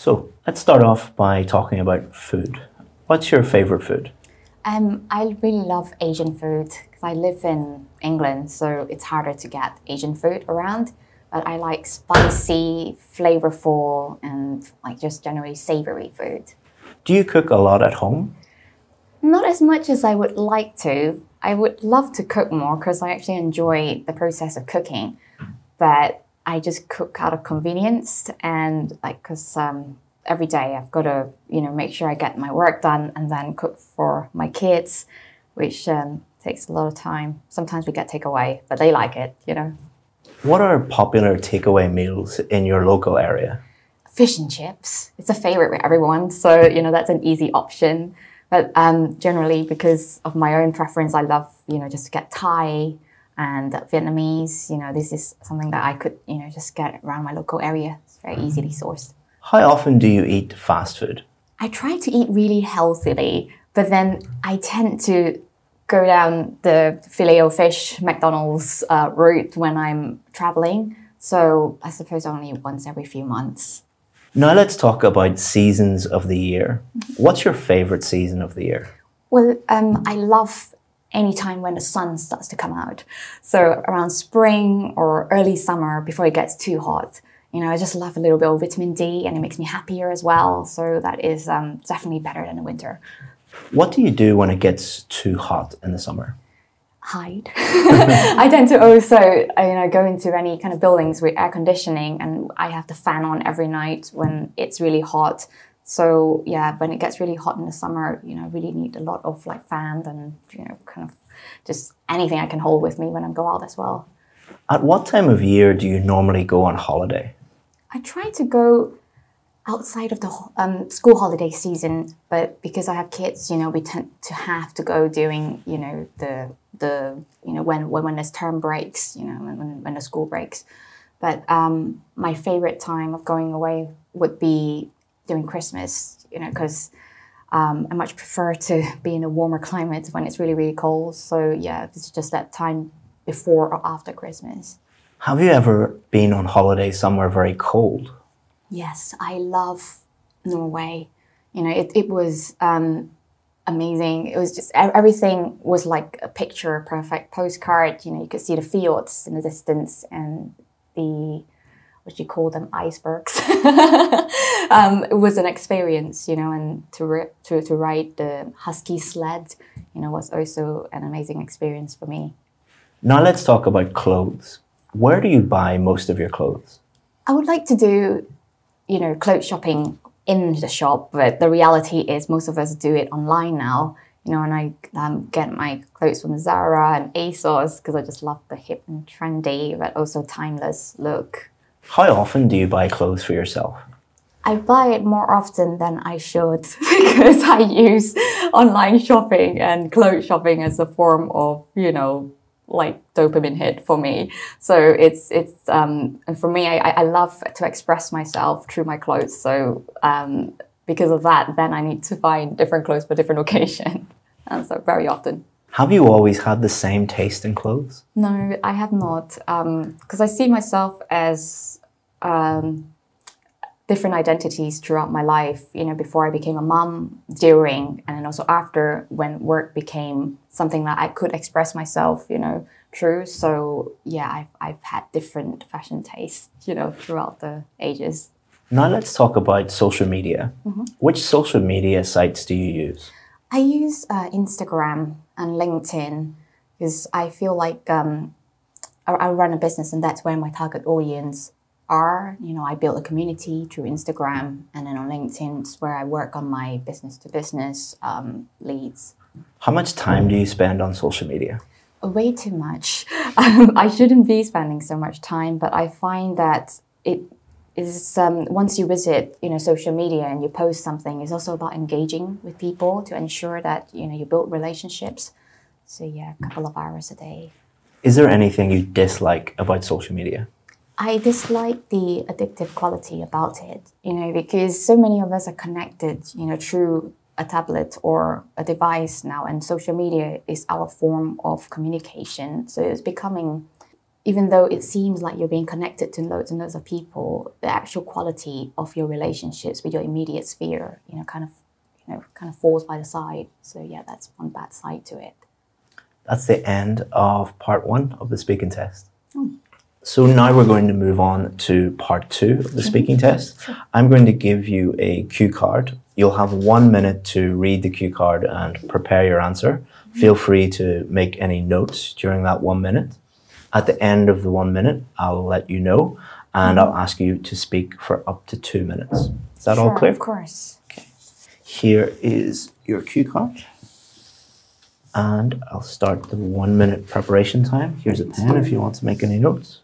So let's start off by talking about food. What's your favorite food? I really love Asian food because I live in England, so it's harder to get Asian food around. But I like spicy, flavorful, and like just generally savory food. Do you cook a lot at home? Not as much as I would like to. I would love to cook more because I actually enjoy the process of cooking, but I just cook out of convenience and like because every day I've got to make sure I get my work done and then cook for my kids, which takes a lot of time. Sometimes we get takeaway, but they like it. What are popular takeaway meals in your local area? Fish and chips. It's a favorite with everyone, so that's an easy option. But generally, because of my own preference, I love just to get Thai and Vietnamese. This is something that I could just get around my local area. It's very easily sourced. How often do you eat fast food? I try to eat really healthily, but then I tend to go down the Filet-O-Fish McDonald's route when I'm traveling. So I suppose only once every few months. Now let's talk about seasons of the year. What's your favorite season of the year? Well, I love any time when the sun starts to come out. So around spring or early summer before it gets too hot. I just love a little bit of vitamin D and it makes me happier as well. So that is definitely better than the winter. What do you do when it gets too hot in the summer? Hide. I tend to also, go into any kind of buildings with air conditioning and I have the fan on every night when it's really hot. So yeah, when it gets really hot in the summer, I really need a lot of like fan and, kind of just anything I can hold with me when I go out as well. At what time of year do you normally go on holiday? I try to go outside of the school holiday season, but because I have kids, we tend to have to go during, when there's term breaks, when the school breaks. But my favorite time of going away would be during Christmas, because I much prefer to be in a warmer climate when it's really, really cold. So yeah, it's just that time before or after Christmas. Have you ever been on holiday somewhere very cold? Yes, I love Norway. It was amazing. It was just everything was like a picture perfect postcard. You could see the fjords in the distance and the what do you call them, icebergs. It was an experience, and to ride the husky sled, was also an amazing experience for me. Now let's talk about clothes. Where do you buy most of your clothes? I would like to do clothes shopping in the shop, but the reality is most of us do it online now. And I get my clothes from Zara and ASOS because I just love the hip and trendy, but also timeless look. How often do you buy clothes for yourself? I buy it more often than I should because I use online shopping and clothes shopping as a form of, like dopamine hit for me. So it's and for me, I love to express myself through my clothes. So because of that, then I need to find different clothes for different occasions. And so very often. Have you always had the same taste in clothes? No, I have not. Because I see myself as different identities throughout my life, before I became a mom, during, and then also after when work became something that I could express myself, through. So yeah, I've had different fashion tastes, throughout the ages. Now let's talk about social media. Which social media sites do you use? I use Instagram and LinkedIn because I feel like I run a business and that's where my target audience are. I built a community through Instagram, and then on LinkedIn it's where I work on my business-to-business leads. How much time do you spend on social media? Way too much. I shouldn't be spending so much time, but I find that it is once you visit, social media and you post something, it's also about engaging with people to ensure that you build relationships. So yeah, a couple of hours a day. Is there anything you dislike about social media? I dislike the addictive quality about it, because so many of us are connected, through a tablet or a device now, and social media is our form of communication. So it's becoming even though it seems like you're being connected to loads and loads of people, the actual quality of your relationships with your immediate sphere, kind of falls by the side. So yeah, that's one bad side to it. That's the end of part 1 of the speaking test. So now we're going to move on to part 2 of the speaking test. I'm going to give you a cue card. You'll have 1 minute to read the cue card and prepare your answer. Feel free to make any notes during that 1 minute. At the end of the 1 minute, I'll let you know, and I'll ask you to speak for up to 2 minutes. Is that all clear? Of course. Okay. Here is your cue card. And I'll start the 1 minute preparation time. Here's a pen if you want to make any notes.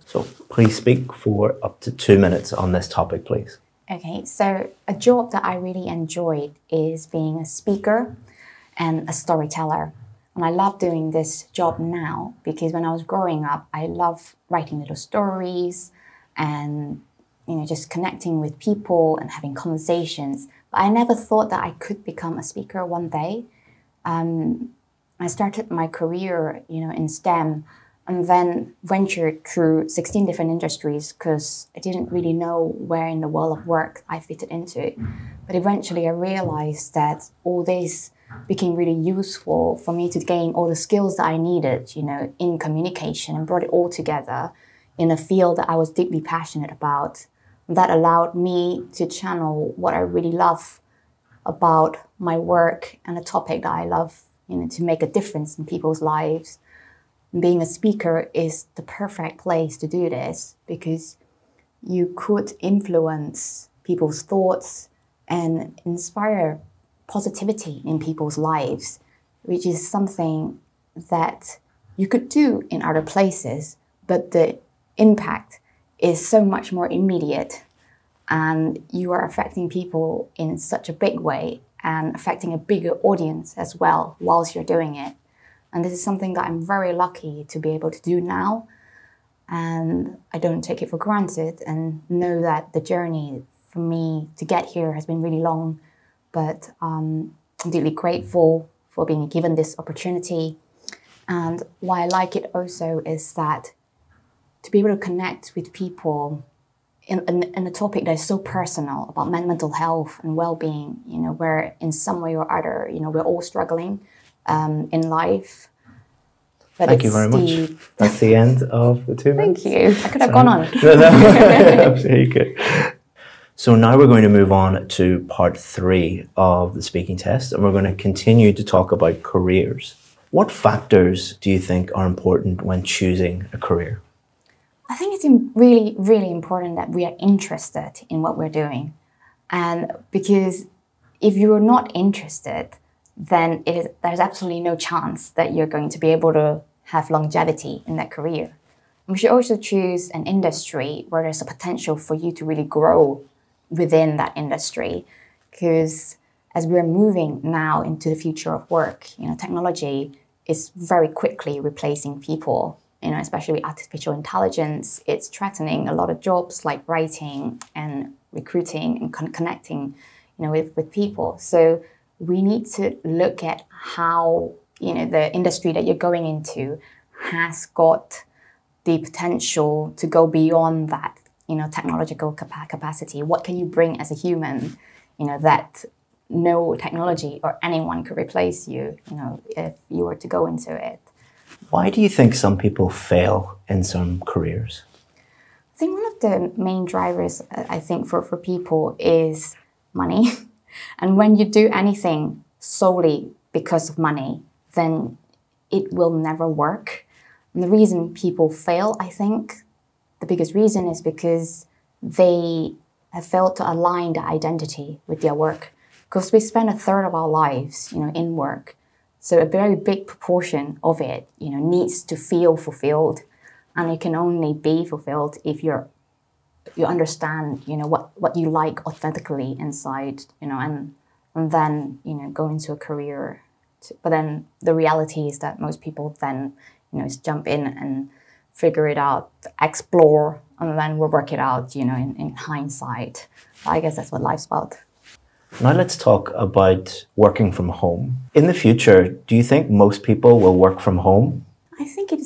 So please speak for up to 2 minutes on this topic, please. Okay, so a job that I really enjoyed is being a speaker and a storyteller. And I love doing this job now because when I was growing up, I love writing little stories and just connecting with people and having conversations. But I never thought that I could become a speaker one day. I started my career, in STEM, and then ventured through 16 different industries because I didn't really know where in the world of work I fitted into. But eventually I realized that all this became really useful for me to gain all the skills that I needed, in communication, and brought it all together in a field that I was deeply passionate about. That allowed me to channel what I really love about my work and a topic that I love, to make a difference in people's lives. Being a speaker is the perfect place to do this because you could influence people's thoughts and inspire positivity in people's lives, which is something that you could do in other places, but the impact is so much more immediate and you are affecting people in such a big way and affecting a bigger audience as well whilst you're doing it. And this is something that I'm very lucky to be able to do now. And I don't take it for granted and know that the journey for me to get here has been really long. But I'm deeply grateful for being given this opportunity. And why I like it also is that to be able to connect with people in a topic that is so personal about mental health and well-being, where in some way or other, we're all struggling in life. But Thank you very much. That's the end of the 2 minutes. Thank you. I could have gone on. No, absolutely good. So now we're going to move on to part 3 of the speaking test, and we're going to continue to talk about careers. What factors do you think are important when choosing a career? I think it's really, really important that we are interested in what we're doing. And because if you're not interested, then there's absolutely no chance that you're going to be able to have longevity in that career. We should also choose an industry where there's a potential for you to really grow within that industry. Because as we're moving now into the future of work, technology is very quickly replacing people, especially with artificial intelligence. It's threatening a lot of jobs like writing and recruiting and connecting, with people. So we need to look at how, the industry that you're going into has got the potential to go beyond that, technological capacity. What can you bring as a human, that no technology or anyone could replace you, if you were to go into it. Why do you think some people fail in some careers? I think one of the main drivers, I think, for people is money. And when you do anything solely because of money, then it will never work. And the reason people fail, I think, the biggest reason is because they have failed to align their identity with their work. Because we spend a third of our lives, in work. So a very big proportion of it, needs to feel fulfilled. And it can only be fulfilled if you understand, what you like authentically inside, and then, go into a career But then the reality is that most people then, just jump in and figure it out, explore, and then we'll work it out, in hindsight. I guess that's what life's about. Now let's talk about working from home. In the future, do you think most people will work from home? I think it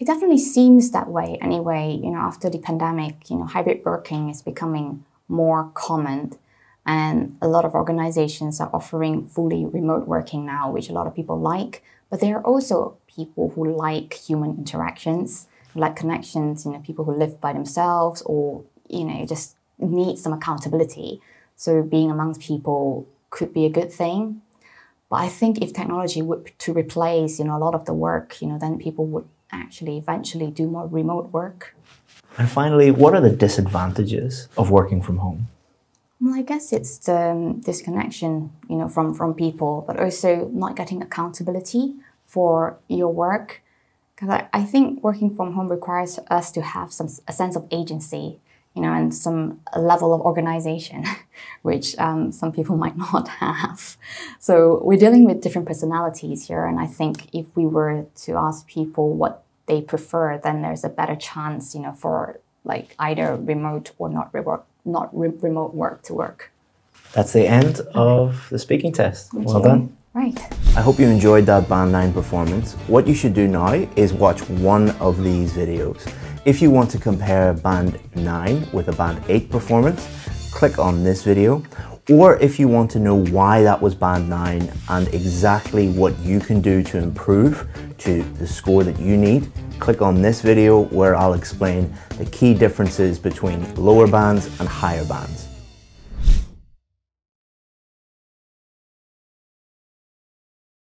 definitely seems that way anyway. After the pandemic, hybrid working is becoming more common, and a lot of organizations are offering fully remote working now, which a lot of people like. But there are also people who like human interactions, who like connections, people who live by themselves or, just need some accountability. So being amongst people could be a good thing. But I think if technology were to replace, a lot of the work, then people would actually eventually do more remote work. And finally, what are the disadvantages of working from home? Well, I guess it's the disconnection, from people, but also not getting accountability for your work. Because I think working from home requires us to have a sense of agency, and some level of organization, which some people might not have. So we're dealing with different personalities here, and I think if we were to ask people what they prefer, then there's a better chance, for like either remote or not remote work to work. That's the end of the speaking test. Well done. Right. I hope you enjoyed that Band 9 performance. What you should do now is watch one of these videos. If you want to compare Band 9 with a Band 8 performance, click on this video. Or if you want to know why that was Band 9 and exactly what you can do to improve to the score that you need, click on this video where I'll explain the key differences between lower bands and higher bands.